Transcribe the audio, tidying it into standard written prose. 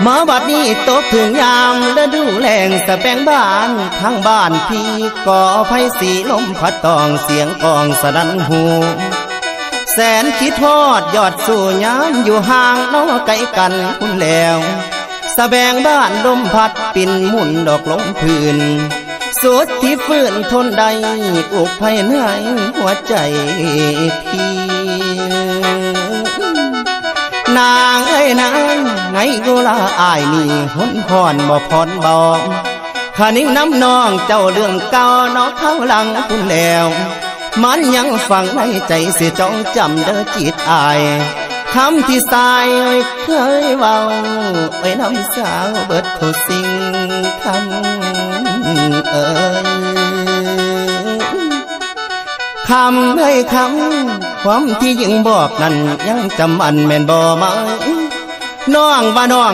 มาบัดนี้ตกถึงยามฤดูแล้งสะแปงบ้านทางบ้านพี่ก่อไฟสีลมพัดตองเสียงกองสนั่นหูแสนคิดทอดยอดสู่ยามอยู่ห่างน้อไกลกันคุณแล้วสะแบงบ้านลมพัดปิ่นหมุนดอกลงพื้นสุดที่ฟื้นทนได้อุกภายในหัวใจพี่นางเอ้ยนางไงกูลาอายนี่หนพรบ่พรบอกขานิ่งน้ำนองเจ้าเรื่องเก่านอกข้างหลังคุณแล้วมันยังฝังในใจเสียจ้องจำเด้อจิตอายคำที่สายเคยเว้าไว้น้ำสาวเบิดทุกสิ่งคำคำให้คำความที่ยังบอกนั้นยังจำอันแม่นบ่มาน้องว่าน้อง